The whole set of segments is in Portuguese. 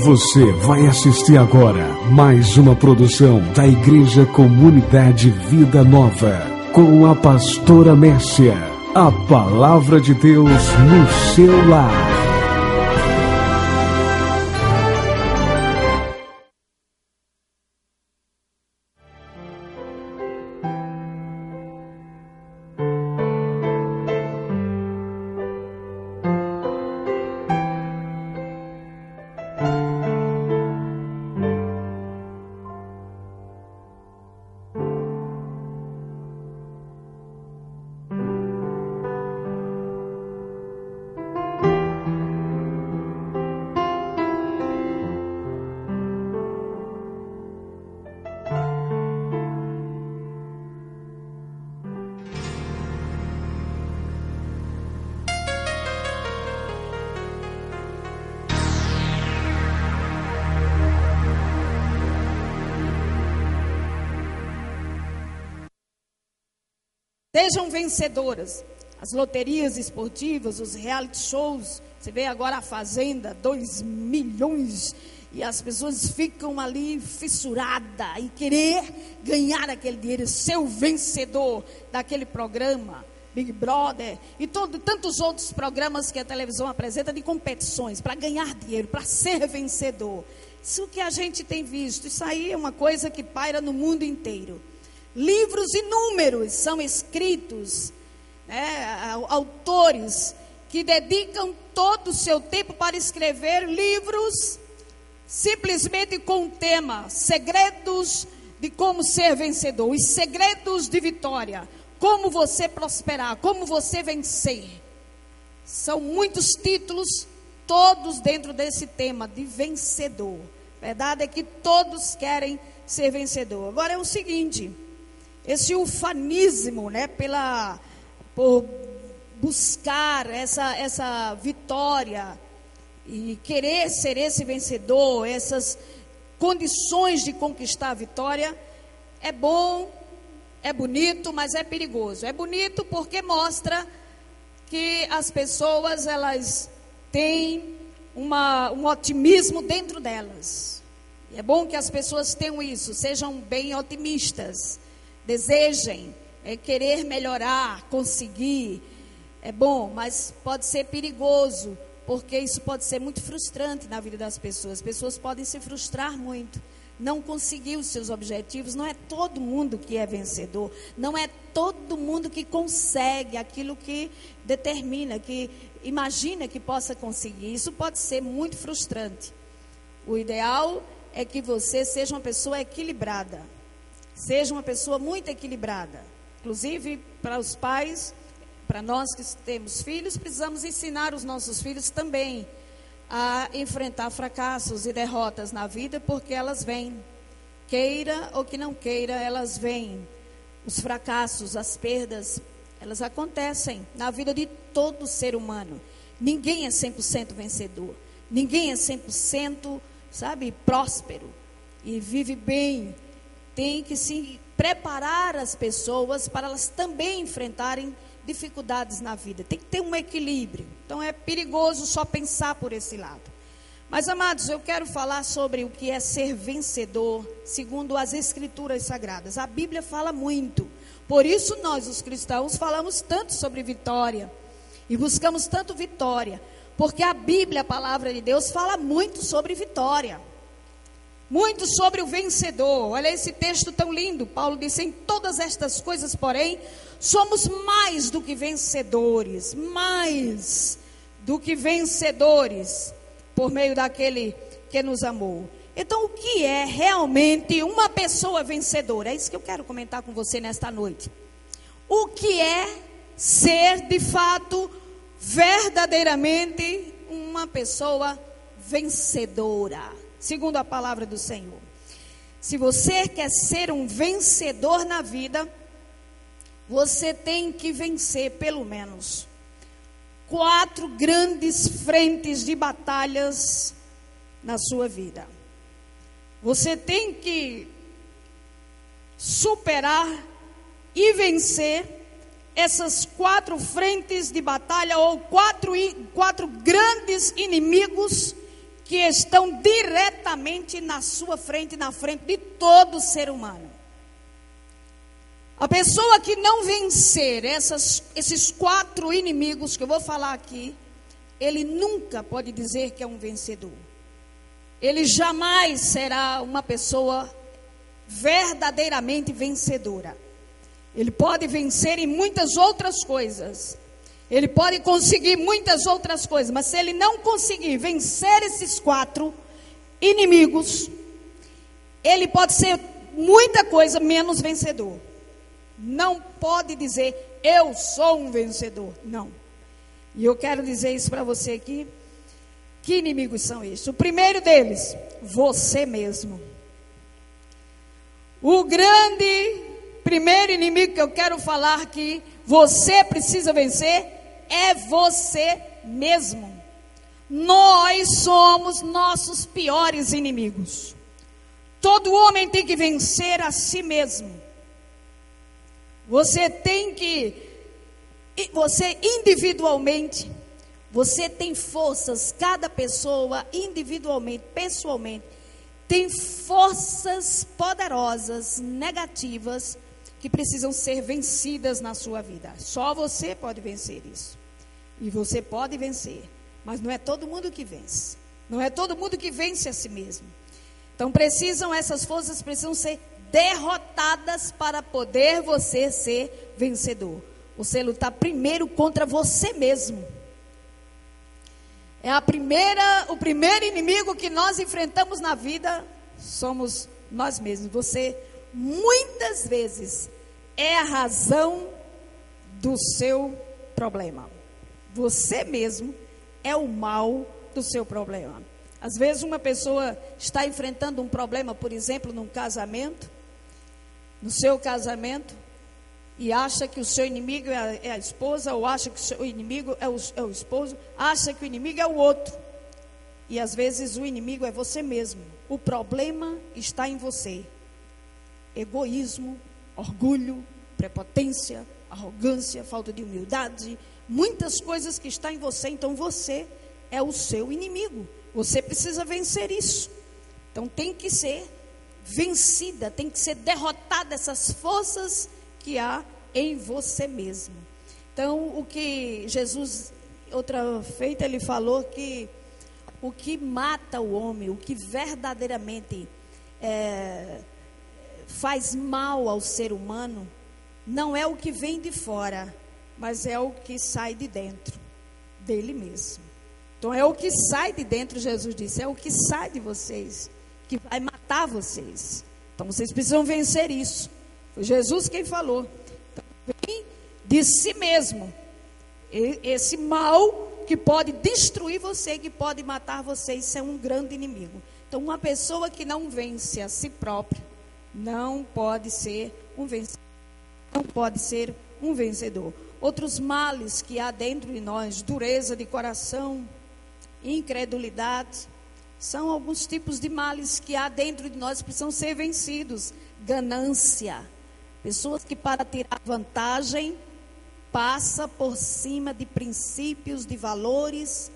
Você vai assistir agora mais uma produção da Igreja Comunidade Vida Nova, com a pastora Mércia. A palavra de Deus no seu lar. Sejam vencedoras. As loterias esportivas, os reality shows. Você vê agora a Fazenda, 2 milhões. E as pessoas ficam ali fissuradas em querer ganhar aquele dinheiro, ser o vencedor daquele programa, Big Brother. E tantos outros programas que a televisão apresenta de competições, para ganhar dinheiro, para ser vencedor. Isso que a gente tem visto, isso aí é uma coisa que paira no mundo inteiro. Livros inúmeros são escritos, autores que dedicam todo o seu tempo para escrever livros simplesmente com o tema segredos de como ser vencedor, os segredos de vitória, como você prosperar, como você vencer. São muitos títulos, todos dentro desse tema de vencedor. A verdade é que todos querem ser vencedor. Agora é o seguinte, esse ufanismo, por buscar essa vitória e querer ser esse vencedor, essas condições de conquistar a vitória, é bom, é bonito, mas é perigoso. É bonito porque mostra que as pessoas, elas têm um otimismo dentro delas. E é bom que as pessoas tenham isso, sejam bem otimistas. Desejem, querer melhorar, conseguir, é bom, mas pode ser perigoso, porque isso pode ser muito frustrante na vida das pessoas. As pessoas podem se frustrar muito, não conseguir os seus objetivos. Não é todo mundo que é vencedor, não é todo mundo que consegue aquilo que determina, que imagina que possa conseguir. Isso pode ser muito frustrante. O ideal é que você seja uma pessoa equilibrada. Seja uma pessoa muito equilibrada. Inclusive, para os pais, para nós que temos filhos, precisamos ensinar os nossos filhos também a enfrentar fracassos e derrotas na vida, porque elas vêm. Queira ou que não queira, elas vêm. Os fracassos, as perdas, elas acontecem na vida de todo ser humano. Ninguém é 100% vencedor. Ninguém é 100%, próspero e vive bem. Tem que se preparar as pessoas para elas também enfrentarem dificuldades na vida. Tem que ter um equilíbrio. Então é perigoso só pensar por esse lado. Mas, amados, eu quero falar sobre o que é ser vencedor, segundo as Escrituras Sagradas. A Bíblia fala muito. Por isso nós, os cristãos, falamos tanto sobre vitória. E buscamos tanto vitória. Porque a Bíblia, a palavra de Deus, fala muito sobre vitória. Muito sobre o vencedor. Olha esse texto tão lindo. Paulo disse: em todas estas coisas, porém, somos mais do que vencedores. Mais do que vencedores, por meio daquele que nos amou. Então, o que é realmente uma pessoa vencedora? É isso que eu quero comentar com você nesta noite. O que é ser, de fato, verdadeiramente uma pessoa vencedora? Segundo a palavra do Senhor. Se você quer ser um vencedor na vida, você tem que vencer pelo menos 4 grandes frentes de batalhas na sua vida. Você tem que superar e vencer essas 4 frentes de batalha, ou quatro grandes inimigos que estão diretamente na sua frente, na frente de todo ser humano. A pessoa que não vencer esses 4 inimigos que eu vou falar aqui, ele nunca pode dizer que é um vencedor. Ele jamais será uma pessoa verdadeiramente vencedora. Ele pode vencer em muitas outras coisas. Ele pode conseguir muitas outras coisas, mas se ele não conseguir vencer esses 4 inimigos, ele pode ser muita coisa menos vencedor. Não pode dizer, eu sou um vencedor. Não. E eu quero dizer isso para você aqui. Que inimigos são estes? O primeiro deles, você mesmo. O grande primeiro inimigo que eu quero falar que você precisa vencer é você mesmo. Nós somos nossos piores inimigos. Todo homem tem que vencer a si mesmo. Você individualmente, você tem forças, cada pessoa individualmente, pessoalmente, tem forças poderosas, negativas, que precisam ser vencidas na sua vida. Só você pode vencer isso. E você pode vencer. Mas não é todo mundo que vence. Não é todo mundo que vence a si mesmo. Então essas forças precisam ser derrotadas para poder você ser vencedor. Você lutar primeiro contra você mesmo. O primeiro inimigo que nós enfrentamos na vida somos nós mesmos. Você muitas vezes é a razão do seu problema. Você mesmo é o mal do seu problema. Às vezes uma pessoa está enfrentando um problema, por exemplo, num casamento, no seu casamento, e acha que o seu inimigo é a esposa, ou acha que o seu inimigo é o esposo, acha que o inimigo é o outro. E às vezes o inimigo é você mesmo. O problema está em você. Egoísmo, orgulho, prepotência, arrogância, falta de humildade, muitas coisas que estão em você. Então você é o seu inimigo. Você precisa vencer isso. Então tem que ser vencida, tem que ser derrotada essas forças que há em você mesmo. Então o que Jesus, outra feita, ele falou que o que mata o homem, o que verdadeiramente faz mal ao ser humano, não é o que vem de fora, mas é o que sai de dentro dele mesmo. Então é o que sai de dentro, Jesus disse, é o que sai de vocês, que vai matar vocês. Então vocês precisam vencer isso. Foi Jesus quem falou. Então, vem de si mesmo. Esse mal que pode destruir você, que pode matar você, isso é um grande inimigo. Então uma pessoa que não vence a si própria, não pode ser um vencedor. Não pode ser um vencedor. Outros males que há dentro de nós, dureza de coração, incredulidade, são alguns tipos de males que há dentro de nós que precisam ser vencidos. Ganância, pessoas que para tirar vantagem, passa por cima de princípios, de valores,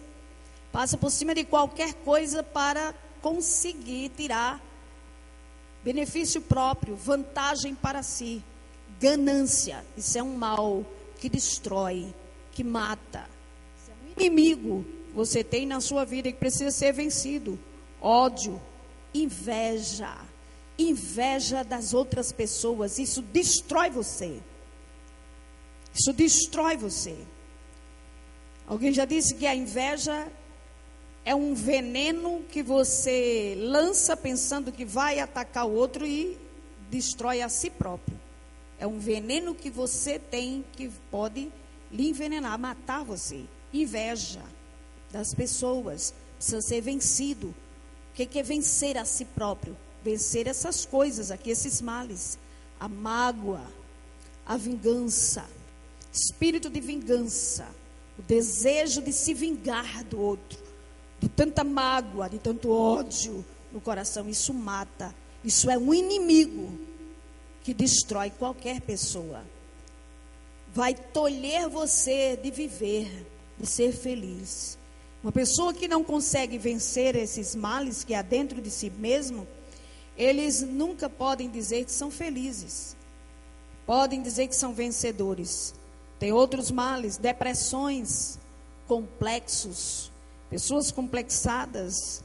passa por cima de qualquer coisa para conseguir tirar benefício próprio, vantagem para si. Ganância, isso é um mal que destrói, que mata. Isso é um inimigo que você tem na sua vida e que precisa ser vencido. Ódio, inveja das outras pessoas, isso destrói você. Isso destrói você. Alguém já disse que a inveja é um veneno que você lança pensando que vai atacar o outro e destrói a si próprio. É um veneno que você tem que pode lhe envenenar, matar você. Inveja das pessoas precisa ser vencido. O que é vencer a si próprio? Vencer essas coisas aqui, esses males. A mágoa, a vingança, espírito de vingança, o desejo de se vingar do outro, de tanta mágoa, de tanto ódio no coração. Isso mata. Isso é um inimigo que destrói qualquer pessoa. Vai tolher você de viver, de ser feliz. Uma pessoa que não consegue vencer esses males que há dentro de si mesmo, eles nunca podem dizer que são felizes. Podem dizer que são vencedores. Tem outros males, depressões, complexos, pessoas complexadas,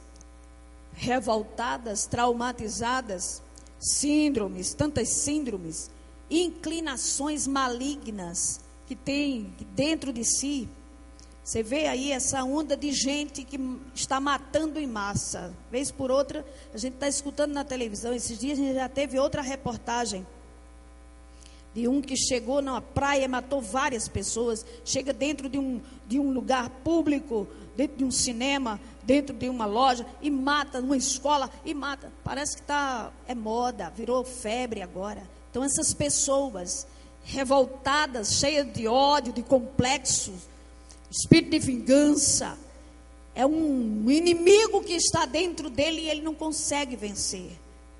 revoltadas, traumatizadas, síndromes, tantas síndromes, inclinações malignas que tem dentro de si. Você vê aí essa onda de gente que está matando em massa. Vez por outra, a gente está escutando na televisão. Esses dias a gente já teve outra reportagem de um que chegou na praia e matou várias pessoas. Chega dentro de um lugar público, dentro de um cinema, dentro de uma loja, e mata, numa escola, e mata. Parece que é moda, virou febre agora. Então essas pessoas revoltadas, cheias de ódio, de complexos, espírito de vingança, é um inimigo que está dentro dele e ele não consegue vencer.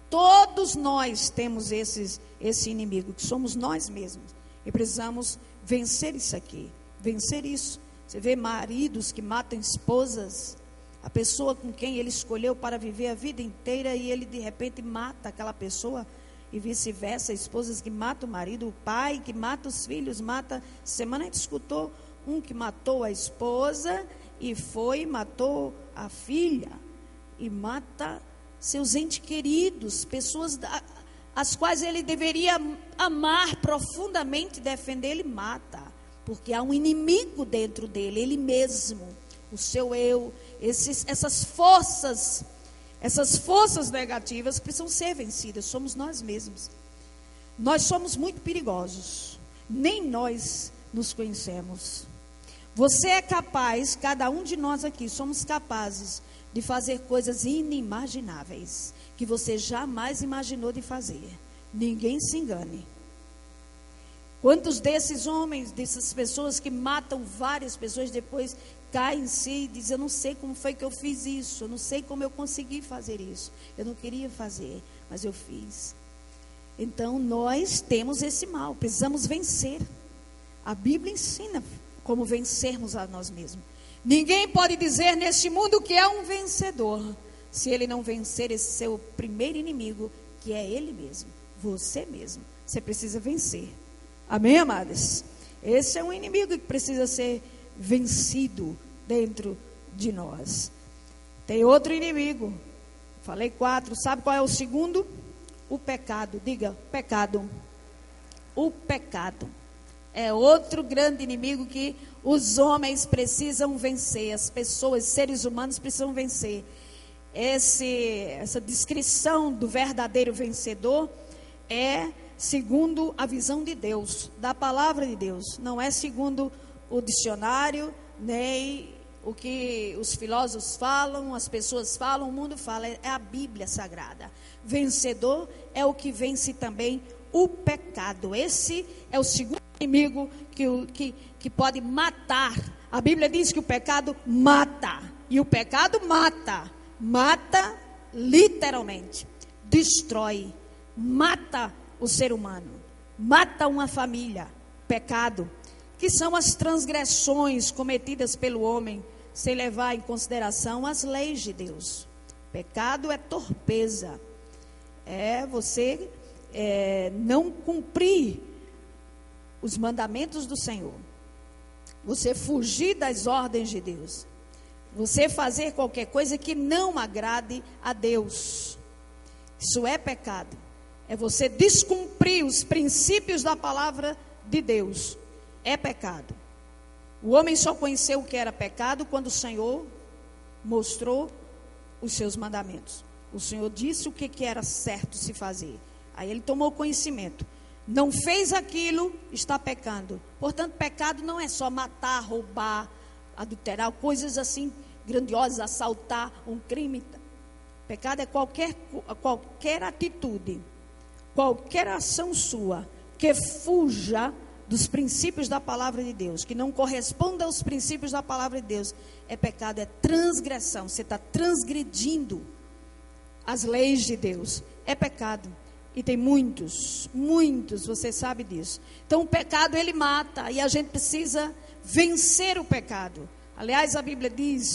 Todos nós temos esse inimigo, que somos nós mesmos, e precisamos vencer isso aqui, vencer isso. Você vê maridos que matam esposas, a pessoa com quem ele escolheu para viver a vida inteira, e ele de repente mata aquela pessoa, e vice-versa, esposas que matam o marido, o pai que mata os filhos, mata. Semana a gente escutou um que matou a esposa e matou a filha, e mata seus entes queridos, pessoas as quais ele deveria amar profundamente, defender, ele mata, porque há um inimigo dentro dele, ele mesmo, o seu eu, essas forças negativas precisam ser vencidas. Somos nós mesmos. Nós somos muito perigosos, nem nós nos conhecemos. Você é capaz, cada um de nós aqui, somos capazes de fazer coisas inimagináveis, que você jamais imaginou de fazer. Ninguém se engane. Quantos desses homens, dessas pessoas que matam várias pessoas, depois caem em si e dizem: eu não sei como foi que eu fiz isso, eu não sei como eu consegui fazer isso, eu não queria fazer, mas eu fiz. Então nós temos esse mal, precisamos vencer. A Bíblia ensina como vencermos a nós mesmos. Ninguém pode dizer neste mundo que é um vencedor, se ele não vencer esse seu primeiro inimigo, que é ele mesmo, você mesmo. Você precisa vencer. Amém, amadas? Esse é um inimigo que precisa ser vencido dentro de nós. Tem outro inimigo. Falei 4. Sabe qual é o segundo? O pecado. Diga, pecado. O pecado é outro grande inimigo que os homens precisam vencer. As pessoas, seres humanos precisam vencer. Essa descrição do verdadeiro vencedor é segundo a visão de Deus, da palavra de Deus. Não é segundo o dicionário, nem o que os filósofos falam, as pessoas falam, o mundo fala. É a Bíblia Sagrada. Vencedor é o que vence também o pecado. Esse é o segundo inimigo que pode matar. A Bíblia diz que o pecado mata. E o pecado mata. Mata literalmente. Destrói. Mata o ser humano. Mata uma família. Pecado. Que são as transgressões cometidas pelo homem, sem levar em consideração as leis de Deus. Pecado é torpeza. É você não cumprir os mandamentos do Senhor. Você fugir das ordens de Deus. Você fazer qualquer coisa que não agrade a Deus. Isso é pecado. É você descumprir os princípios da palavra de Deus. É pecado. O homem só conheceu o que era pecado quando o Senhor mostrou os seus mandamentos. O Senhor disse o que era certo se fazer. Aí ele tomou conhecimento. Não fez aquilo, está pecando. Portanto, pecado não é só matar, roubar, adulterar, coisas assim grandiosas, assaltar, um crime. Pecado é qualquer atitude, qualquer ação sua que fuja dos princípios da palavra de Deus, que não corresponda aos princípios da palavra de Deus. É pecado, é transgressão. Você está transgredindo as leis de Deus. É pecado. E tem muitos, você sabe disso. Então o pecado ele mata, e a gente precisa vencer o pecado. Aliás, a Bíblia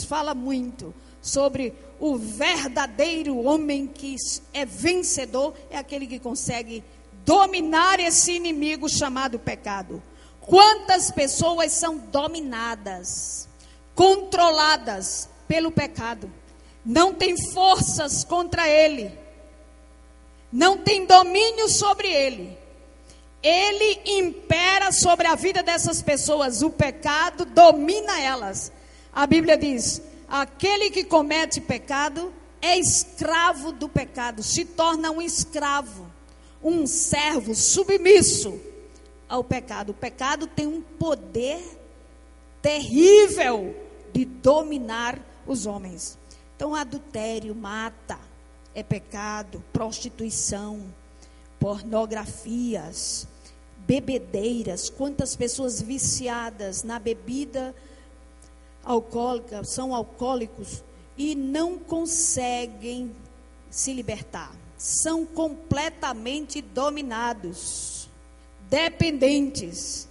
fala muito sobre o verdadeiro homem que é vencedor, é aquele que consegue dominar esse inimigo chamado pecado. Quantas pessoas são dominadas, controladas pelo pecado, não tem forças contra ele, não tem domínio sobre ele. Ele impera sobre a vida dessas pessoas, o pecado domina elas. A Bíblia diz: aquele que comete pecado é escravo do pecado, se torna um escravo, um servo submisso ao pecado. O pecado tem um poder terrível de dominar os homens. Então, adultério mata, é pecado, prostituição, pornografias, bebedeiras. Quantas pessoas viciadas na bebida alcoólica, são alcoólicos e não conseguem se libertar. São completamente dominados, dependentes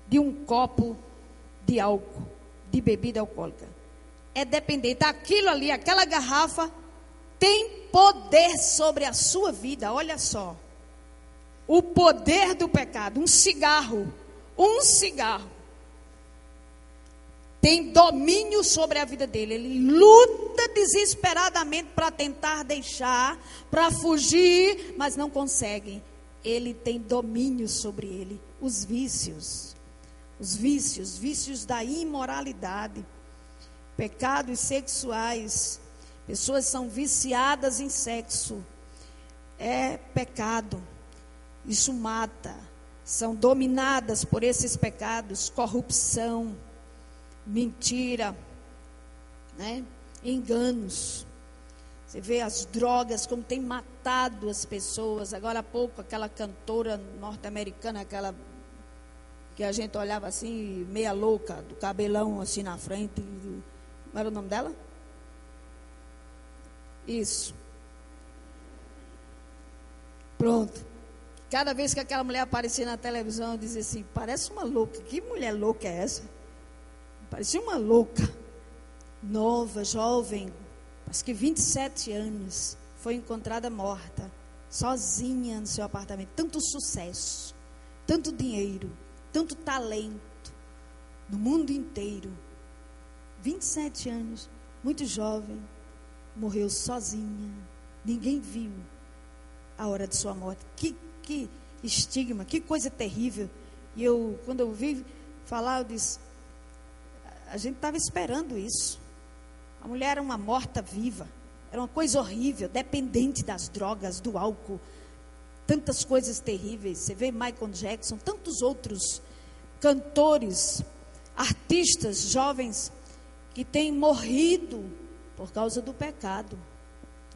de um copo de álcool, de bebida alcoólica. É dependente. Aquilo ali, aquela garrafa, tem poder sobre a sua vida. Olha só. O poder do pecado. Um cigarro tem domínio sobre a vida dele. Ele luta desesperadamente para tentar deixar, para fugir, mas não consegue. Ele tem domínio sobre ele. Os vícios da imoralidade, pecados sexuais. Pessoas são viciadas em sexo. É pecado. Isso mata. São dominadas por esses pecados. Corrupção, mentira, né? Enganos. Você vê as drogas como tem matado as pessoas. Agora há pouco aquela cantora norte-americana, aquela que a gente olhava assim, meia louca, do cabelão assim na frente. Como era o nome dela? Isso. Pronto. Cada vez que aquela mulher aparecia na televisão, eu dizia assim: parece uma louca. Que mulher louca é essa? Parecia uma louca. Nova, jovem, acho que 27 anos. Foi encontrada morta, sozinha no seu apartamento. Tanto sucesso, tanto dinheiro, tanto talento no mundo inteiro. 27 anos, muito jovem, morreu sozinha. Ninguém viu a hora de sua morte. Que estigma, que coisa terrível. E quando eu ouvi falar, eu disse: a gente estava esperando isso. A mulher era uma morta viva. Era uma coisa horrível, dependente das drogas, do álcool. Tantas coisas terríveis. Você vê Michael Jackson, tantos outros cantores, artistas jovens que têm morrido por causa do pecado,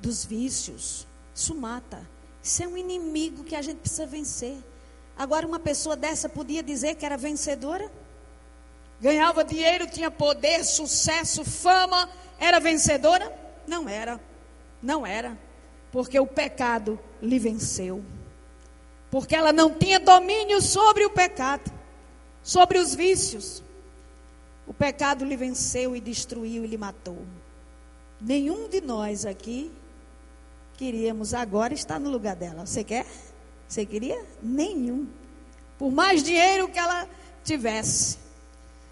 dos vícios. Isso mata. Isso é um inimigo que a gente precisa vencer. Agora, uma pessoa dessa podia dizer que era vencedora? Ganhava dinheiro, tinha poder, sucesso, fama, era vencedora? Não era. Não era. Porque o pecado lhe venceu. Porque ela não tinha domínio sobre o pecado, sobre os vícios. O pecado lhe venceu e destruiu e lhe matou. Nenhum de nós aqui queríamos agora estar no lugar dela. Você quer? Você queria? Nenhum. Por mais dinheiro que ela tivesse,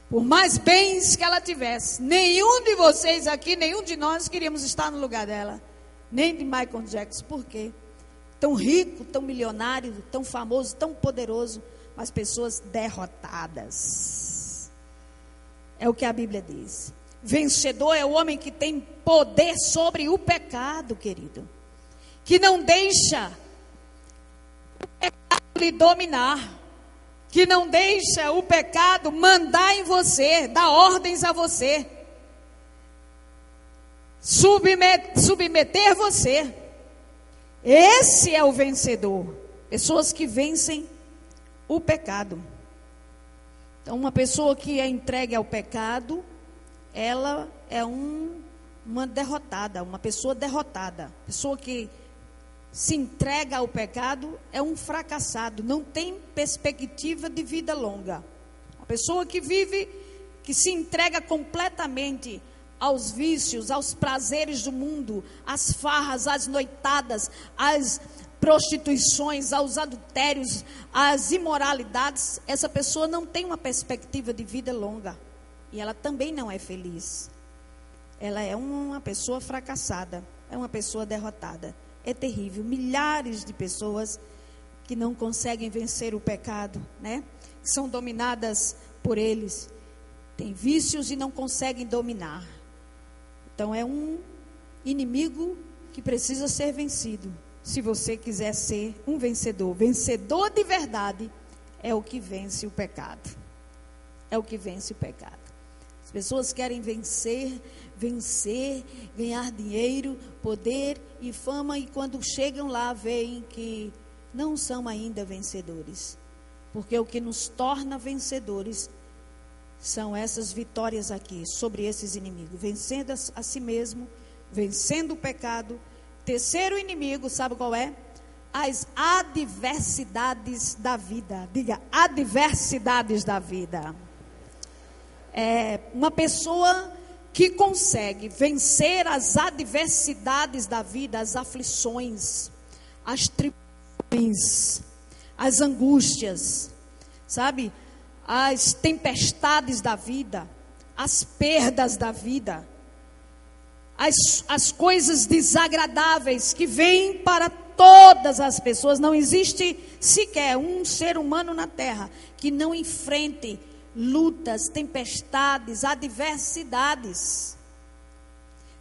por mais bens que ela tivesse, nenhum de vocês aqui, nenhum de nós queríamos estar no lugar dela. Nem de Michael Jackson. Por quê? Tão rico, tão milionário, tão famoso, tão poderoso, mas pessoas derrotadas. É o que a Bíblia diz. Vencedor é o homem que tem poder sobre o pecado, querido. Que não deixa o pecado lhe dominar. Que não deixa o pecado mandar em você, dar ordens a você. Submeter você. Esse é o vencedor. Pessoas que vencem o pecado. Então, uma pessoa que é entregue ao pecado, ela é uma derrotada, uma pessoa derrotada. Pessoa que se entrega ao pecado é um fracassado, não tem perspectiva de vida longa. Uma pessoa que que se entrega completamente aos vícios, aos prazeres do mundo, às farras, às noitadas, às prostituições, aos adultérios, às imoralidades, essa pessoa não tem uma perspectiva de vida longa. E ela também não é feliz. Ela é uma pessoa fracassada, é uma pessoa derrotada. É terrível. Milhares de pessoas que não conseguem vencer o pecado, né? Que são dominadas por eles. Têm vícios e não conseguem dominar. Então é um inimigo que precisa ser vencido. Se você quiser ser um vencedor, vencedor de verdade, é o que vence o pecado. É o que vence o pecado. As pessoas querem vencer, ganhar dinheiro, poder e fama, e quando chegam lá, veem que não são ainda vencedores. Porque o que nos torna vencedores são essas vitórias aqui, sobre esses inimigos. Vencendo a si mesmo, vencendo o pecado. Terceiro inimigo, sabe qual é? As adversidades da vida. Diga, adversidades da vida. É uma pessoa que consegue vencer as adversidades da vida, as aflições, as tribulações, as angústias, sabe? As tempestades da vida, as perdas da vida, as coisas desagradáveis que vêm para todas as pessoas. Não existe sequer um ser humano na terra que não enfrente lutas, tempestades, adversidades,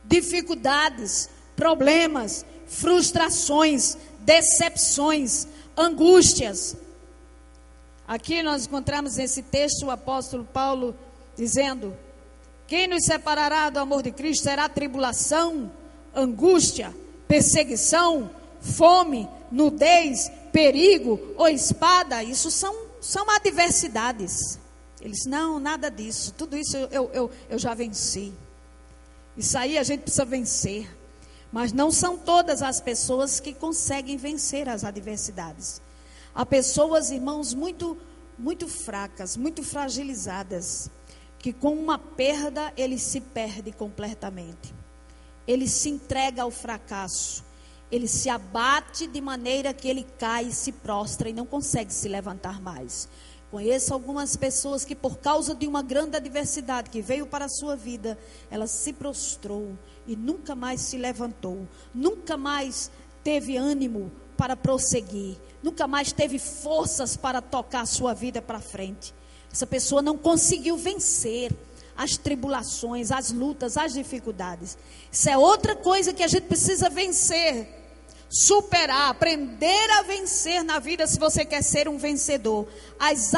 dificuldades, problemas, frustrações, decepções, angústias. Aqui nós encontramos nesse texto o apóstolo Paulo dizendo: quem nos separará do amor de Cristo? Será tribulação, angústia, perseguição, fome, nudez, perigo ou espada? Isso são adversidades. Eles, não, nada disso, tudo isso eu já venci. Isso aí a gente precisa vencer. Mas não são todas as pessoas que conseguem vencer as adversidades. Há pessoas, irmãos, muito fracas, muito fragilizadas, que com uma perda ele se perde completamente. Ele se entrega ao fracasso. Ele se abate de maneira que ele cai e se prostra e não consegue se levantar mais. Conheço algumas pessoas que, por causa de uma grande adversidade que veio para a sua vida, ela se prostrou e nunca mais se levantou, nunca mais teve ânimo para prosseguir, nunca mais teve forças para tocar a sua vida para frente. Essa pessoa não conseguiu vencer as tribulações, as lutas, as dificuldades. Isso é outra coisa que a gente precisa vencer. Superar, aprender a vencer na vida, se você quer ser um vencedor. As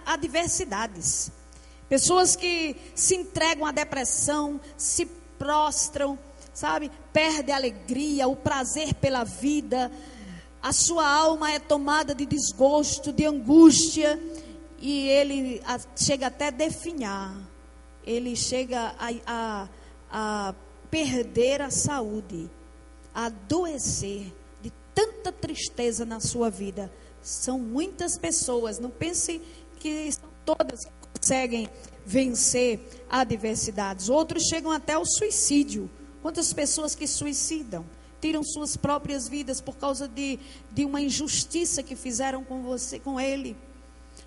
adversidades. Pessoas que se entregam à depressão, se prostram, sabe? Perde a alegria, o prazer pela vida. A sua alma é tomada de desgosto, de angústia. E ele chega até a definhar. Ele chega a perder a saúde, a adoecer de tanta tristeza na sua vida. São muitas pessoas, não pense que são todas que conseguem vencer adversidades. Outros chegam até ao suicídio. Quantas pessoas que suicidam, tiram suas próprias vidas por causa de uma injustiça que fizeram com você, com ele,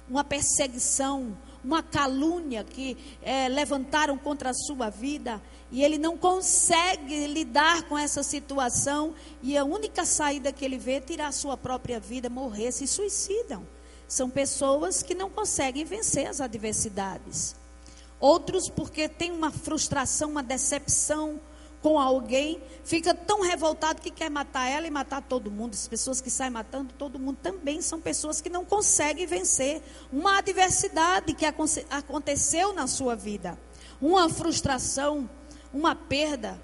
uma perseguição, uma calúnia que levantaram contra a sua vida, e ele não consegue lidar com essa situação, e a única saída que ele vê é tirar a sua própria vida, morrer, se suicidam. São pessoas que não conseguem vencer as adversidades. Outros porque tem uma frustração, uma decepção com alguém, fica tão revoltado que quer matar ela e matar todo mundo. As pessoas que saem matando todo mundo também são pessoas que não conseguem vencer uma adversidade que aconteceu na sua vida, uma frustração, uma perda.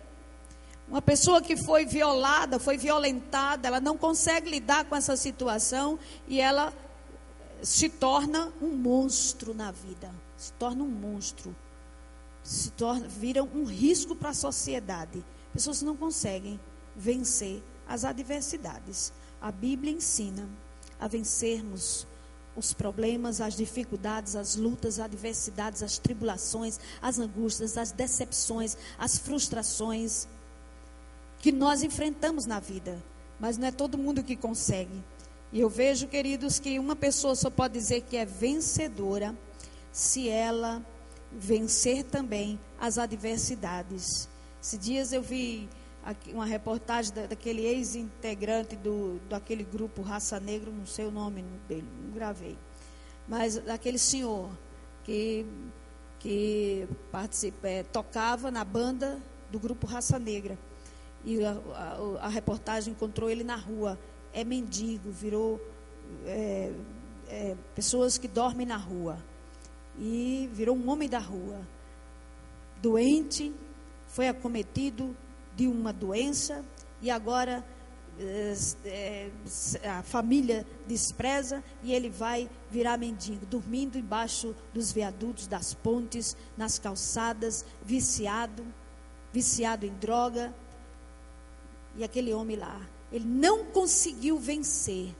Uma pessoa que foi violada, foi violentada, ela não consegue lidar com essa situação e ela se torna um monstro na vida, se torna um monstro. Viram um risco para a sociedade. Pessoas não conseguem vencer as adversidades. A Bíblia ensina a vencermos os problemas, as dificuldades, as lutas, as adversidades, as tribulações, as angústias, as decepções, as frustrações que nós enfrentamos na vida. Mas não é todo mundo que consegue. E eu vejo, queridos, que uma pessoa só pode dizer que é vencedora se ela vencer também as adversidades. Esses dias eu vi uma reportagem daquele ex-integrante daquele grupo Raça Negra, não sei o nome dele, não gravei, mas daquele senhor que tocava na banda do grupo Raça Negra, e a reportagem encontrou ele na rua, é mendigo, virou pessoas que dormem na rua, e virou um homem da rua, doente, foi acometido de uma doença, e agora a família despreza, e ele vai virar mendigo, dormindo embaixo dos viadutos, das pontes, nas calçadas, viciado em droga. E aquele homem lá, ele não conseguiu vencer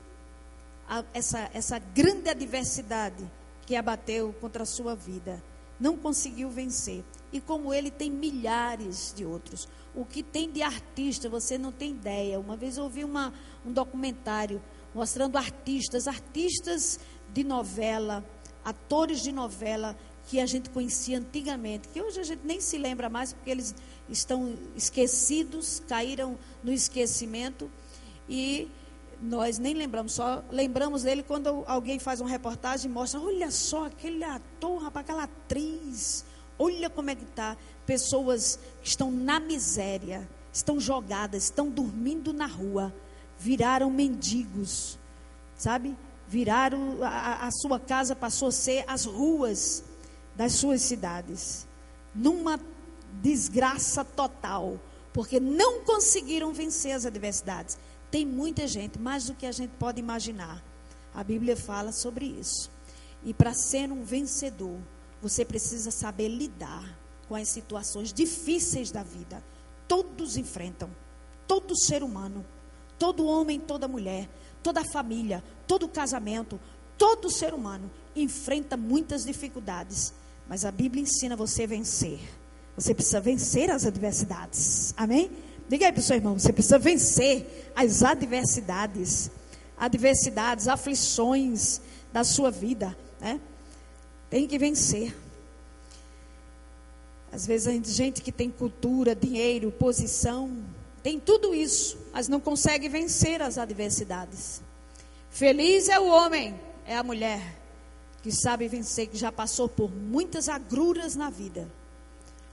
essa grande adversidade que abateu contra a sua vida. Não conseguiu vencer. E como ele, tem milhares de outros. O que tem de artista, você não tem ideia. Uma vez eu ouvi um documentário mostrando artistas de novela, atores de novela que a gente conhecia antigamente, que hoje a gente nem se lembra mais, porque eles estão esquecidos, caíram no esquecimento, e nós nem lembramos, só lembramos dele quando alguém faz uma reportagem e mostra, olha só, aquele ator, rapaz, aquela atriz, olha como é que está. Pessoas que estão na miséria, estão jogadas, estão dormindo na rua, viraram mendigos, sabe? Viraram, a sua casa passou a ser as ruas das suas cidades, numa desgraça total, porque não conseguiram vencer as adversidades. Tem muita gente, mais do que a gente pode imaginar. A Bíblia fala sobre isso. E para ser um vencedor, você precisa saber lidar com as situações difíceis da vida. Todos enfrentam, todo ser humano, todo homem, toda mulher, toda família, todo casamento, todo ser humano enfrenta muitas dificuldades. Mas a Bíblia ensina você a vencer. Você precisa vencer as adversidades. Amém? Diga aí para o seu irmão, você precisa vencer as adversidades. Adversidades, aflições da sua vida, né? Tem que vencer. Às vezes a gente que tem cultura, dinheiro, posição, tem tudo isso, mas não consegue vencer as adversidades. Feliz é o homem, é a mulher que sabe vencer, que já passou por muitas agruras na vida,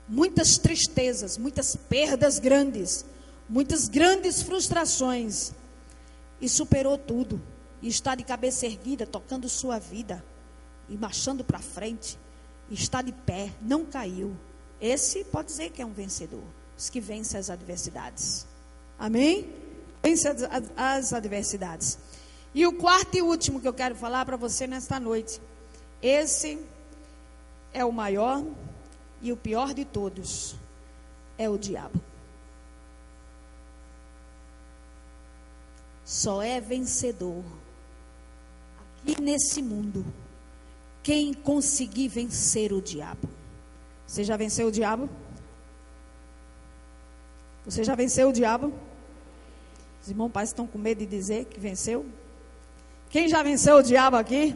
muitas tristezas, muitas perdas grandes, muitas grandes frustrações, e superou tudo, e está de cabeça erguida, tocando sua vida, e marchando para frente, e está de pé, não caiu. Esse pode dizer que é um vencedor, os que vencem as adversidades. Amém? Vence as adversidades. E o quarto e último que eu quero falar para você nesta noite, esse é o maior e o pior de todos, é o diabo. Só é vencedor aqui nesse mundo quem conseguir vencer o diabo. Você já venceu o diabo? Você já venceu o diabo? Os irmãos pais estão com medo de dizer que venceu. Quem já venceu o diabo aqui?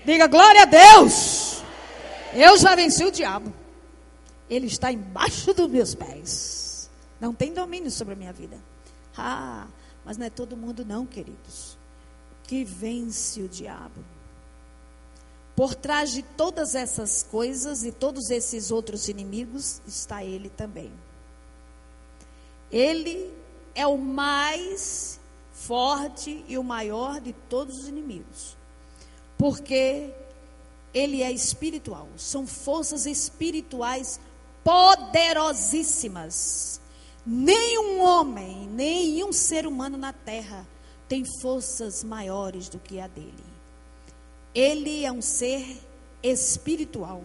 Diga glória a Deus. Eu já venci o diabo. Ele está embaixo dos meus pés. Não tem domínio sobre a minha vida. Mas não é todo mundo não, queridos, que vence o diabo. Por trás de todas essas coisas e todos esses outros inimigos está ele também. Ele é o mais forte e o maior de todos os inimigos, porque ele é espiritual. São forças espirituais poderosíssimas. Nenhum homem, nenhum ser humano na terra tem forças maiores do que a dele. Ele é um ser espiritual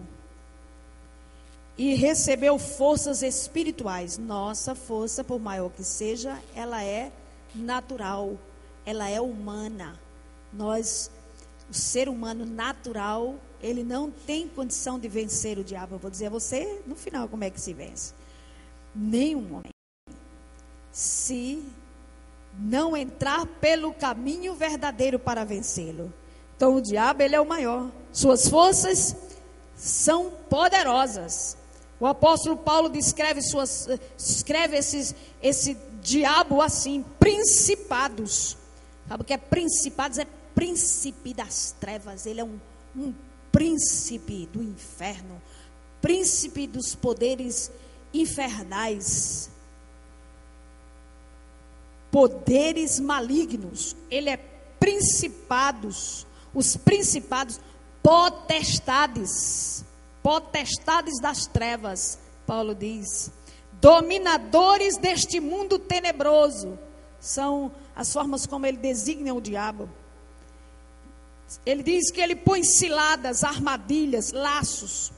e recebeu forças espirituais. Nossa força, por maior que seja, ela é natural, ela é humana. Nós o ser humano natural, ele não tem condição de vencer o diabo. Eu vou dizer a você, no final, como é que se vence. Nenhum homem, se não entrar pelo caminho verdadeiro para vencê-lo. Então o diabo, ele é o maior. Suas forças são poderosas. O apóstolo Paulo descreve esse diabo assim: principados. Sabe o que é principados? É príncipe das trevas. Ele é um príncipe do inferno, príncipe dos poderes infernais, poderes malignos. Ele é principados, os principados, potestades das trevas. Paulo diz, dominadores deste mundo tenebroso. São as formas como ele designa o diabo. Ele diz que ele põe ciladas, armadilhas, laços.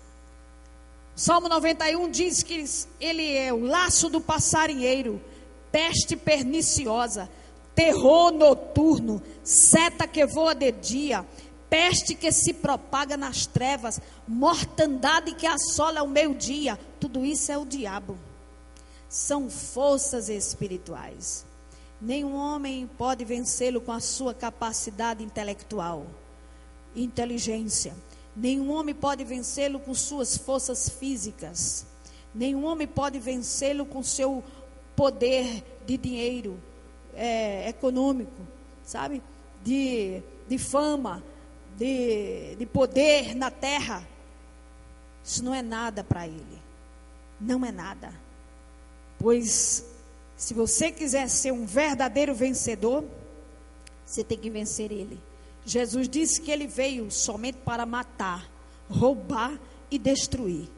Salmo 91 diz que ele é o laço do passarinheiro, peste perniciosa, terror noturno, seta que voa de dia, peste que se propaga nas trevas, mortandade que assola ao meio-dia. Tudo isso é o diabo. São forças espirituais. Nenhum homem pode vencê-lo com a sua capacidade intelectual, inteligência. Nenhum homem pode vencê-lo com suas forças físicas. Nenhum homem pode vencê-lo com seu poder de dinheiro, econômico, sabe? De fama, de poder na terra. Isso não é nada para ele. Não é nada. Pois, se você quiser ser um verdadeiro vencedor, você tem que vencer ele. Jesus disse que ele veio somente para matar, roubar e destruir.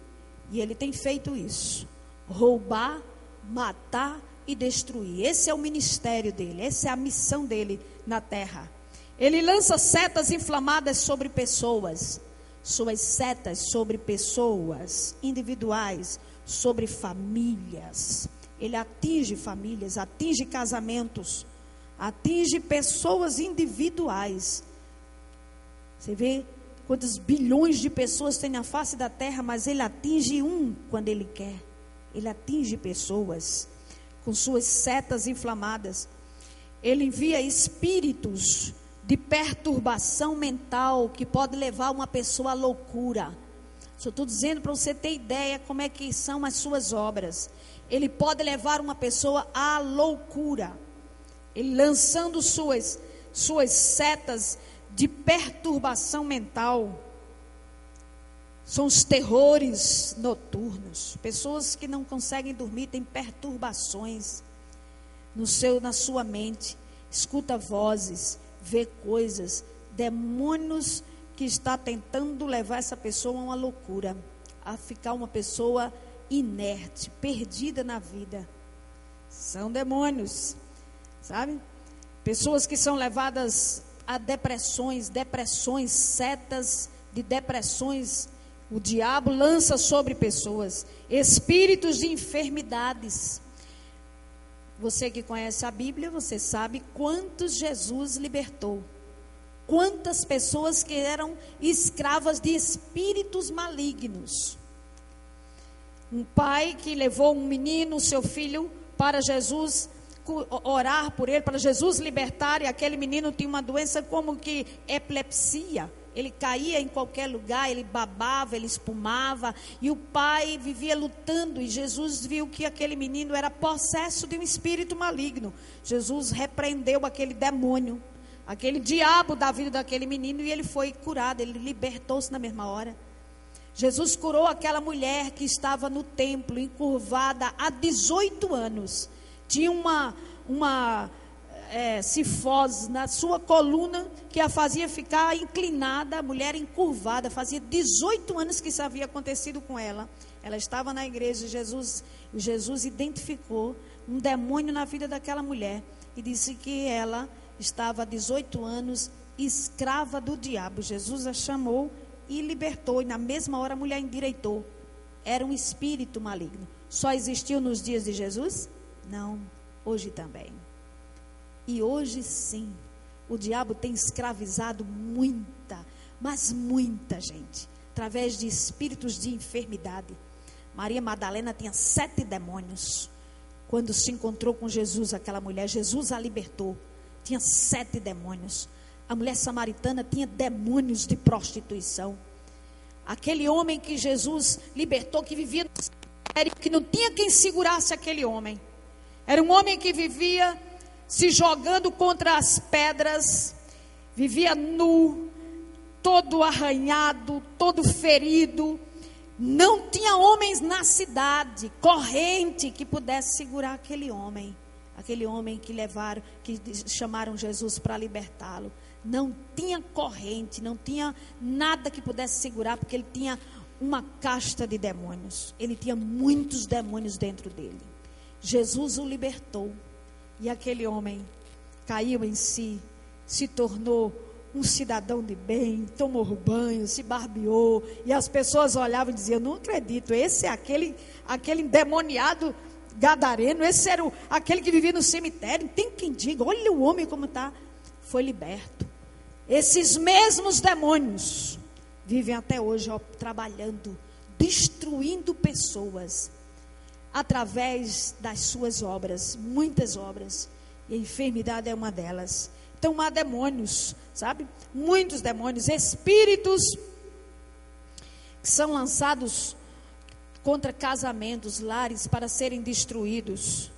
E ele tem feito isso. Roubar, matar e destruir. Esse é o ministério dele. Essa é a missão dele na terra. Ele lança setas inflamadas sobre pessoas. Suas setas sobre pessoas individuais, sobre famílias. Ele atinge famílias, atinge casamentos, atinge pessoas individuais. Você vê quantos bilhões de pessoas tem na face da terra, mas ele atinge quando ele quer. Ele atinge pessoas com suas setas inflamadas. Ele envia espíritos de perturbação mental que pode levar uma pessoa à loucura. Só estou dizendo para você ter ideia como é que são as suas obras. Ele pode levar uma pessoa à loucura. Ele lançando suas setas de perturbação mental. São os terrores noturnos. Pessoas que não conseguem dormir, têm perturbações na sua mente. Escuta vozes, vê coisas, demônios que está tentando levar essa pessoa a uma loucura, a ficar uma pessoa inerte, perdida na vida. São demônios, sabe? Pessoas que são levadas a depressões, setas de depressões. O diabo lança sobre pessoas espíritos de enfermidades. Você que conhece a Bíblia, você sabe quantos Jesus libertou. Quantas pessoas que eram escravas de espíritos malignos. Um pai que levou um menino, seu filho, para Jesus, orar por ele, para Jesus libertar, e aquele menino tinha uma doença como que epilepsia. Ele caía em qualquer lugar, ele babava, ele espumava, e o pai vivia lutando, e Jesus viu que aquele menino era possesso de um espírito maligno. Jesus repreendeu aquele demônio, aquele diabo da vida daquele menino, e ele foi curado, ele libertou-se na mesma hora. Jesus curou aquela mulher que estava no templo, encurvada há 18 anos. Tinha uma cifose na sua coluna que a fazia ficar inclinada, a mulher encurvada. Fazia 18 anos que isso havia acontecido com ela. Ela estava na igreja e Jesus identificou um demônio na vida daquela mulher e disse que ela estava há 18 anos escrava do diabo. Jesus a chamou e libertou, e na mesma hora a mulher endireitou. Era um espírito maligno. Só existiu nos dias de Jesus? Não, hoje também. E hoje sim, o diabo tem escravizado muita, mas muita gente, através de espíritos de enfermidade. Maria Madalena tinha 7 demônios. Quando se encontrou com Jesus, aquela mulher, Jesus a libertou. Tinha 7 demônios. A mulher samaritana tinha demônios de prostituição. Aquele homem que Jesus libertou, que vivia no cemitério, que não tinha quem segurasse aquele homem. Era um homem que vivia se jogando contra as pedras, vivia nu, todo arranhado, todo ferido. Não tinha homens na cidade, corrente, que pudesse segurar aquele homem que levaram, que chamaram Jesus para libertá-lo. Não tinha corrente, não tinha nada que pudesse segurar, porque ele tinha uma casta de demônios. Ele tinha muitos demônios dentro dele. Jesus o libertou, e aquele homem caiu em si, se tornou um cidadão de bem, tomou banho, se barbeou, e as pessoas olhavam e diziam: não acredito, esse é aquele endemoniado gadareno, esse era aquele que vivia no cemitério. Tem quem diga: olha o homem como está. Foi liberto. Esses mesmos demônios vivem até hoje, ó, trabalhando, destruindo pessoas, através das suas obras, muitas obras, e a enfermidade é uma delas. Então há demônios, sabe? Muitos demônios, espíritos que são lançados contra casamentos, lares, para serem destruídos,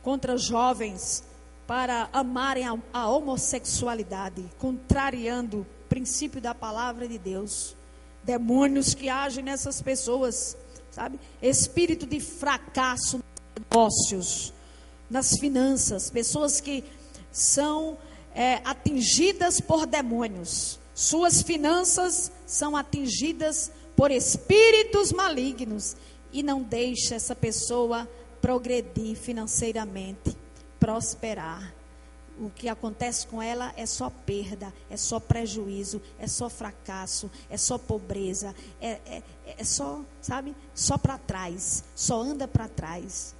contra jovens, para amarem a homossexualidade, contrariando o princípio da palavra de Deus. Demônios que agem nessas pessoas, sabe? Espírito de fracasso nos negócios, nas finanças, pessoas que são atingidas por demônios. Suas finanças são atingidas por espíritos malignos, e não deixa essa pessoa progredir financeiramente, prosperar. O que acontece com ela é só perda, é só prejuízo, é só fracasso, é só pobreza, é só, sabe, só para trás, só anda para trás.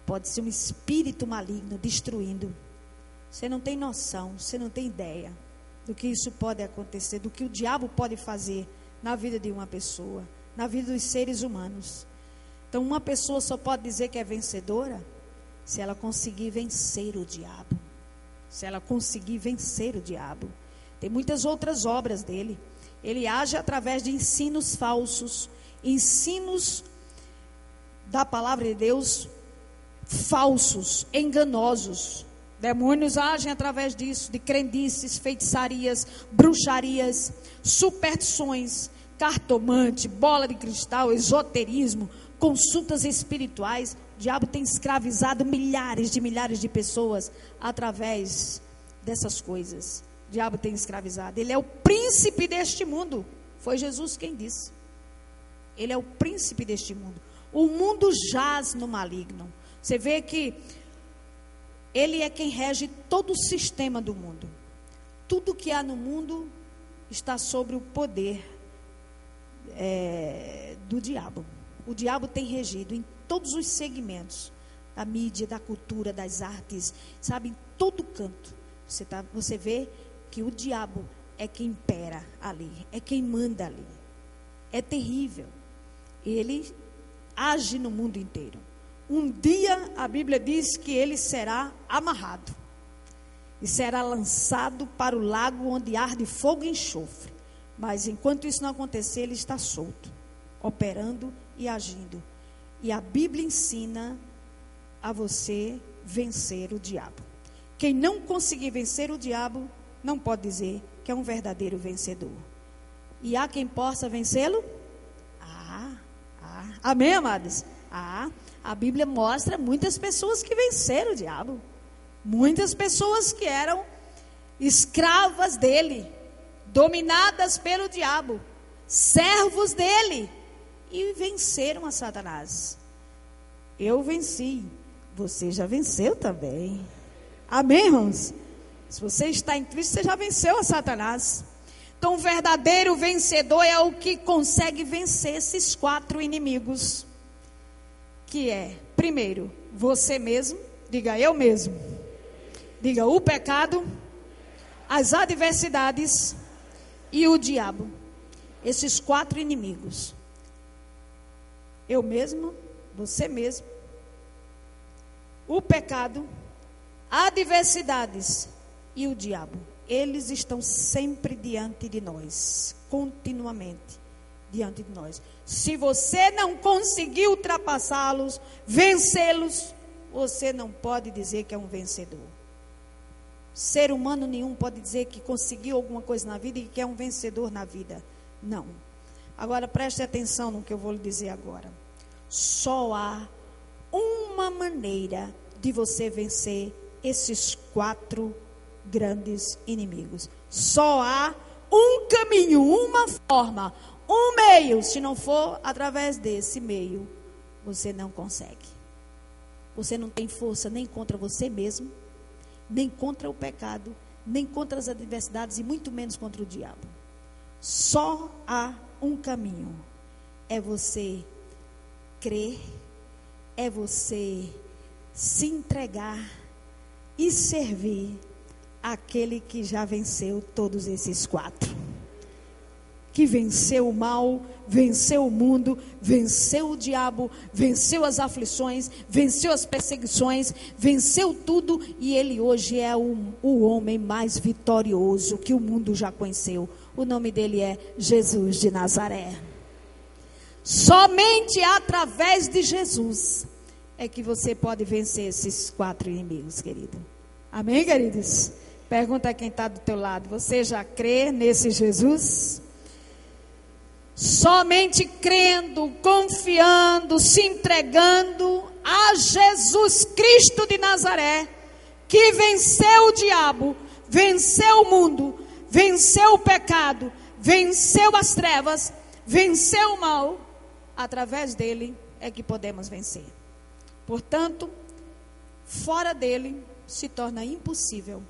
Pode ser um espírito maligno destruindo. Você não tem noção, você não tem ideia do que isso pode acontecer, do que o diabo pode fazer na vida de uma pessoa, na vida dos seres humanos. Então uma pessoa só pode dizer que é vencedora se ela conseguir vencer o diabo. Se ela conseguir vencer o diabo. Tem muitas outras obras dele. Ele age através de ensinos falsos, ensinos da palavra de Deus falsos, enganosos. Demônios agem através disso, de crendices, feitiçarias, bruxarias, superstições, cartomante, bola de cristal, esoterismo, consultas espirituais. O diabo tem escravizado milhares de pessoas através dessas coisas. O diabo tem escravizado. Ele é o príncipe deste mundo. Foi Jesus quem disse. Ele é o príncipe deste mundo. O mundo jaz no maligno. Você vê que ele é quem rege todo o sistema do mundo. Tudo que há no mundo está sobre o poder do diabo. O diabo tem regido em todos os segmentos da mídia, da cultura, das artes, sabe, em todo canto. Você vê que o diabo é quem impera ali, é quem manda ali. É terrível. Ele age no mundo inteiro. Um dia a Bíblia diz que ele será amarrado e será lançado para o lago onde arde fogo e enxofre. Mas enquanto isso não acontecer, ele está solto, operando e agindo. E a Bíblia ensina a você vencer o diabo. Quem não conseguir vencer o diabo não pode dizer que é um verdadeiro vencedor. E há quem possa vencê-lo? Amém, amados? A Bíblia mostra muitas pessoas que venceram o diabo. Muitas pessoas que eram escravas dele, dominadas pelo diabo, servos dele, e venceram a Satanás. Eu venci, você já venceu também. Amém, irmãos? Se você está em Cristo, você já venceu a Satanás. Então, o verdadeiro vencedor é o que consegue vencer esses 4 inimigos. Que é, primeiro, você mesmo. Diga, eu mesmo. Diga, o pecado. as adversidades e o diabo. Esses 4 inimigos. Eu mesmo, você mesmo, o pecado, adversidades e o diabo. Eles estão sempre diante de nós, continuamente diante de nós. Se você não conseguir ultrapassá-los, vencê-los, você não pode dizer que é um vencedor. Ser humano nenhum pode dizer que conseguiu alguma coisa na vida e que é um vencedor na vida. Não. Agora preste atenção no que eu vou lhe dizer agora. Só há uma maneira de você vencer esses 4 grandes inimigos. Só há um caminho, uma forma, um meio. Se não for através desse meio, você não consegue. Você não tem força nem contra você mesmo, nem contra o pecado, nem contra as adversidades e muito menos contra o diabo. Só há um caminho. É você crer, é você se entregar e servir aquele que já venceu todos esses 4. Que venceu o mal, venceu o mundo, venceu o diabo, venceu as aflições, venceu as perseguições, venceu tudo, e ele hoje é o homem mais vitorioso que o mundo já conheceu. O nome dele é Jesus de Nazaré. Somente através de Jesus é que você pode vencer esses 4 inimigos, querido. Amém, queridos? Pergunta a quem está do teu lado: você já crê nesse Jesus? Somente crendo, confiando, se entregando a Jesus Cristo de Nazaré, que venceu o diabo, venceu o mundo, venceu o pecado, venceu as trevas, venceu o mal. Através dele é que podemos vencer. Portanto, fora dele se torna impossível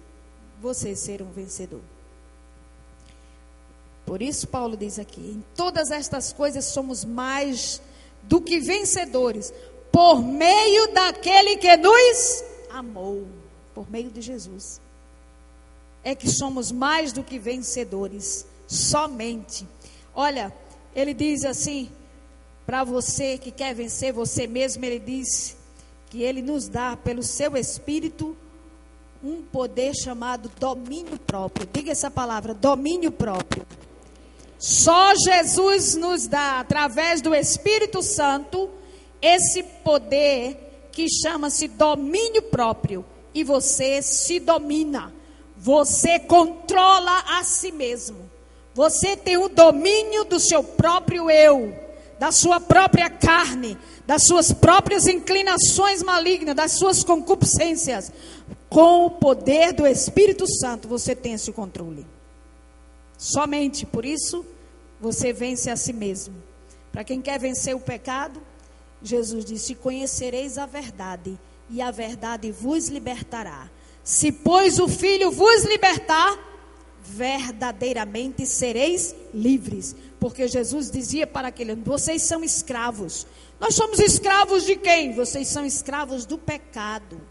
você ser um vencedor. Por isso Paulo diz aqui: em todas estas coisas somos mais do que vencedores, por meio daquele que nos amou. Por meio de Jesus é que somos mais do que vencedores, somente. Olha, ele diz assim, para você que quer vencer você mesmo, ele diz que ele nos dá pelo seu Espírito um poder chamado domínio próprio. Diga essa palavra, domínio próprio. Só Jesus nos dá, através do Espírito Santo, esse poder que chama-se domínio próprio. E você se domina, você controla a si mesmo. Você tem o domínio do seu próprio eu, da sua própria carne, das suas próprias inclinações malignas, das suas concupiscências. Com o poder do Espírito Santo, você tem esse controle. Somente por isso, você vence a si mesmo. Para quem quer vencer o pecado, Jesus disse: conhecereis a verdade, e a verdade vos libertará. Se, pois, o Filho vos libertar, verdadeiramente sereis livres. Porque Jesus dizia para aquele: vocês são escravos. Nós somos escravos de quem? Vocês são escravos do pecado.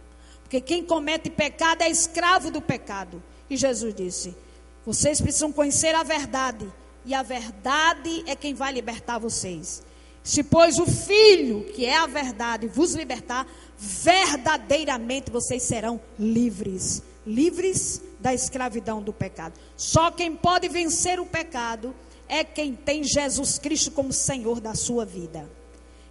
Porque quem comete pecado é escravo do pecado. E Jesus disse: vocês precisam conhecer a verdade, e a verdade é quem vai libertar vocês. Se, pois, o Filho, que é a verdade, vos libertar, verdadeiramente vocês serão livres. Livres da escravidão do pecado. Só quem pode vencer o pecado é quem tem Jesus Cristo como Senhor da sua vida.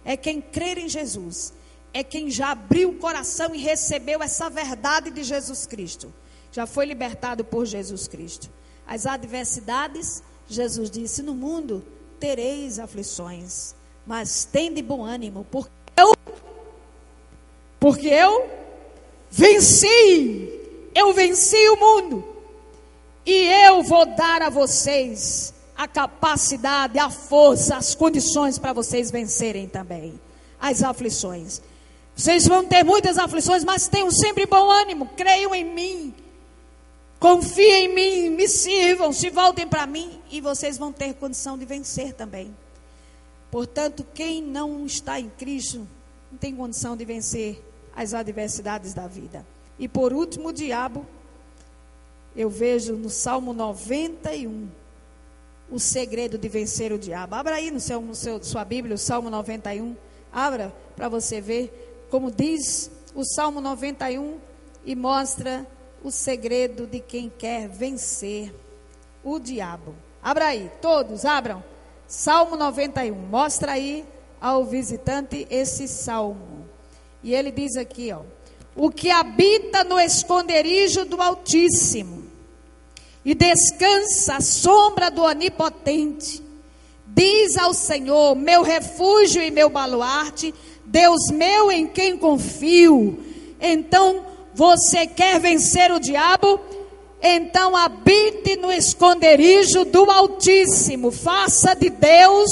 É quem crer em Jesus. É quem já abriu o coração e recebeu essa verdade de Jesus Cristo. Já foi libertado por Jesus Cristo. As adversidades, Jesus disse: no mundo tereis aflições, mas tende bom ânimo, porque eu venci o mundo, e eu vou dar a vocês a capacidade, a força, as condições para vocês vencerem também as aflições. Vocês vão ter muitas aflições, mas tenham sempre bom ânimo, creiam em mim, confiem em mim, me sirvam, se voltem para mim, e vocês vão ter condição de vencer também. Portanto, quem não está em Cristo não tem condição de vencer as adversidades da vida. E por último, o diabo eu vejo no Salmo 91 o segredo de vencer o diabo. Abra aí sua Bíblia, o Salmo 91. Abra para você ver como diz o Salmo 91 e mostra o segredo de quem quer vencer o diabo. Abra aí, todos abram. Salmo 91. Mostra aí ao visitante esse salmo. E ele diz aqui, ó: o que habita no esconderijo do Altíssimo e descansa à sombra do Onipotente, diz ao Senhor, meu refúgio e meu baluarte, Deus meu em quem confio. Então, você quer vencer o diabo? Então habite no esconderijo do Altíssimo. Faça de Deus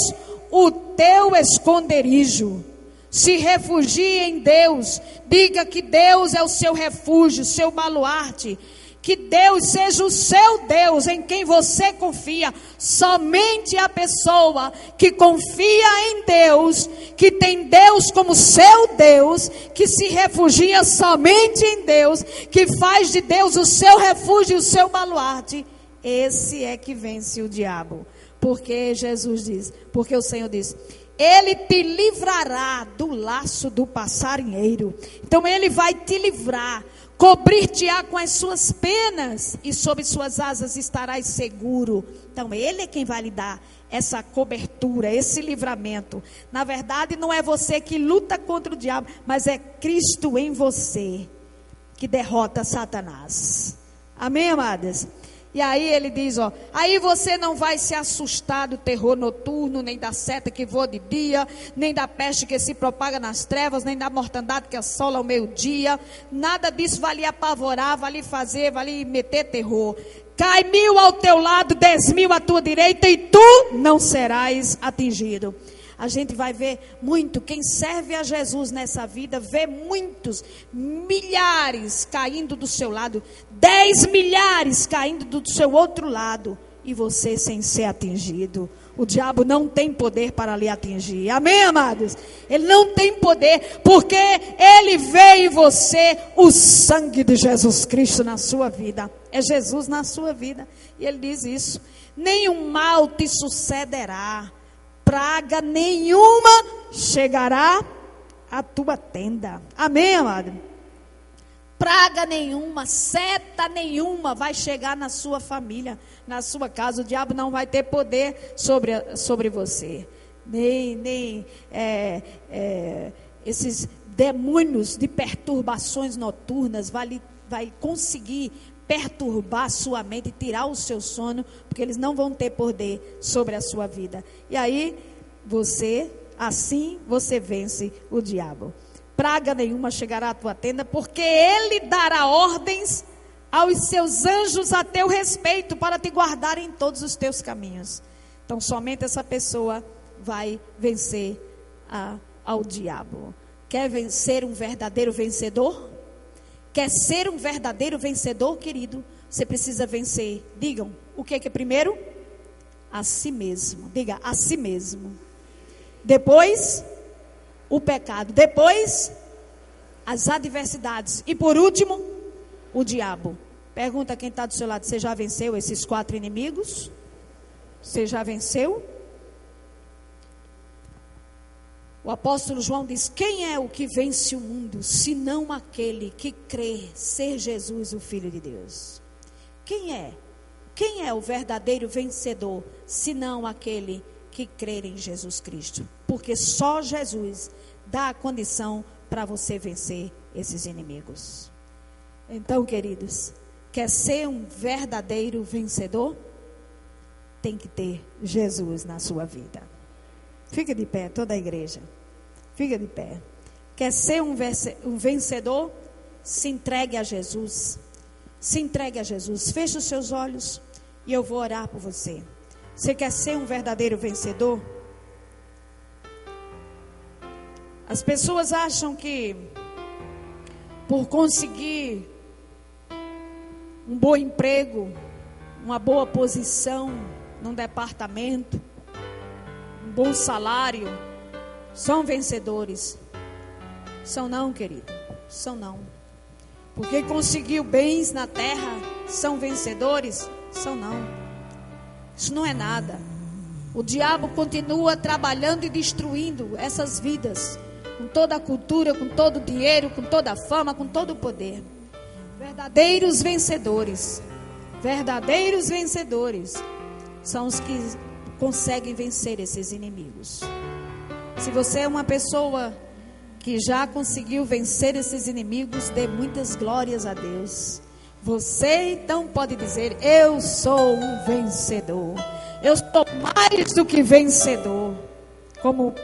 o teu esconderijo. Se refugie em Deus. Diga que Deus é o seu refúgio, seu baluarte. Que Deus seja o seu Deus em quem você confia. Somente a pessoa que confia em Deus, que tem Deus como seu Deus, que se refugia somente em Deus, que faz de Deus o seu refúgio e o seu baluarte, esse é que vence o diabo. Porque Jesus diz, porque o Senhor diz: Ele te livrará do laço do passarinheiro. Então Ele vai te livrar, cobrir-te-á com as suas penas, e sob suas asas estarás seguro. Então Ele é quem vai lhe dar essa cobertura, esse livramento. Na verdade não é você que luta contra o diabo, mas é Cristo em você que derrota Satanás. Amém, amadas? E aí ele diz, ó: aí você não vai se assustar do terror noturno, nem da seta que voa de dia, nem da peste que se propaga nas trevas, nem da mortandade que assola ao meio-dia. Nada disso vai lhe apavorar, vai lhe fazer, vai lhe meter terror. Cai 1000 ao teu lado, 10.000 à tua direita, e tu não serás atingido. A gente vai ver muito, quem serve a Jesus nessa vida, vê muitos, milhares caindo do seu lado, 10 milhares caindo do seu outro lado, e você sem ser atingido. O diabo não tem poder para lhe atingir. Amém, amados? Ele não tem poder, porque ele vê em você o sangue de Jesus Cristo na sua vida. É Jesus na sua vida. E ele diz isso: nenhum mal te sucederá, praga nenhuma chegará à tua tenda. Amém, amado? Praga nenhuma, seta nenhuma vai chegar na sua família, na sua casa. O diabo não vai ter poder sobre você. Nem esses demônios de perturbações noturnas vai conseguir perturbar a sua mente e tirar o seu sono, porque eles não vão ter poder sobre a sua vida. E aí, assim você vence o diabo. Praga nenhuma chegará à tua tenda, porque ele dará ordens aos seus anjos a teu respeito, para te guardar em todos os teus caminhos. Então, somente essa pessoa vai vencer ao diabo. Quer ser um verdadeiro vencedor? Quer ser um verdadeiro vencedor, querido? Você precisa vencer. Digam, o que é primeiro? A si mesmo. Diga, a si mesmo. Depois, o pecado. Depois, as adversidades. E por último, o diabo. Pergunta quem está do seu lado: você já venceu esses 4 inimigos? Você já venceu? O apóstolo João diz: quem é o que vence o mundo, senão aquele que crê ser Jesus o Filho de Deus? Quem é? Quem é o verdadeiro vencedor, senão aquele que crê em Jesus Cristo? Porque só Jesus dá a condição para você vencer esses inimigos. Então, queridos, quer ser um verdadeiro vencedor? Tem que ter Jesus na sua vida. Fica de pé, toda a igreja. Fica de pé. Quer ser um vencedor? Se entregue a Jesus. Se entregue a Jesus. Feche os seus olhos e eu vou orar por você. Você quer ser um verdadeiro vencedor? As pessoas acham que por conseguir um bom emprego, uma boa posição num departamento, um bom salário, são vencedores. São não, querido. São não. Porque conseguiu bens na terra são vencedores? São não. Isso não é nada. O diabo continua trabalhando e destruindo essas vidas, com toda a cultura, com todo o dinheiro, com toda a fama, com todo o poder. Verdadeiros vencedores são os que conseguem vencer esses inimigos. Se você é uma pessoa que já conseguiu vencer esses inimigos, dê muitas glórias a Deus. Você então pode dizer: eu sou um vencedor. Eu sou mais do que vencedor. Como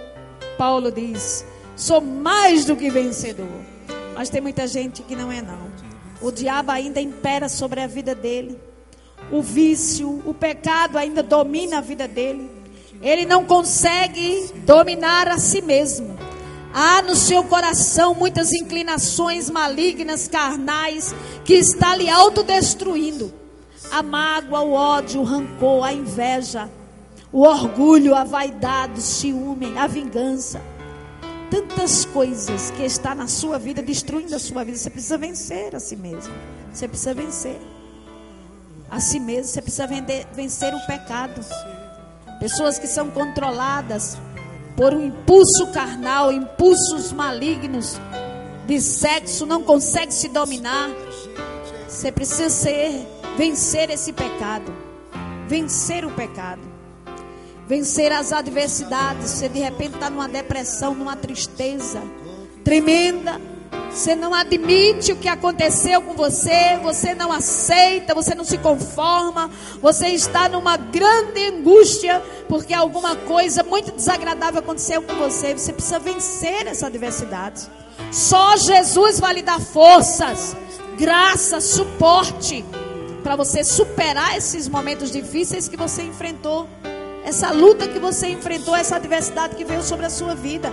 Paulo diz, sou mais do que vencedor. Mas tem muita gente que não é não. O diabo ainda impera sobre a vida dele. O vício, o pecado ainda domina a vida dele. Ele não consegue dominar a si mesmo. Há no seu coração muitas inclinações malignas, carnais, que está lhe autodestruindo. A mágoa, o ódio, o rancor, a inveja, o orgulho, a vaidade, o ciúme, a vingança. Tantas coisas que está na sua vida, destruindo a sua vida. Você precisa vencer a si mesmo. Você precisa vencer a si mesmo. Você precisa vencer o pecado. Pessoas que são controladas por um impulso carnal, impulsos malignos de sexo, não consegue se dominar. Você precisa vencer esse pecado. Vencer o pecado. Vencer as adversidades. Você de repente está numa depressão, numa tristeza tremenda. Você não admite o que aconteceu com você. Você não aceita, você não se conforma. Você está numa grande angústia porque alguma coisa muito desagradável aconteceu com você. Você precisa vencer essa adversidade. Só Jesus vai lhe dar forças, graça, suporte para você superar esses momentos difíceis que você enfrentou. Essa luta que você enfrentou, essa adversidade que veio sobre a sua vida.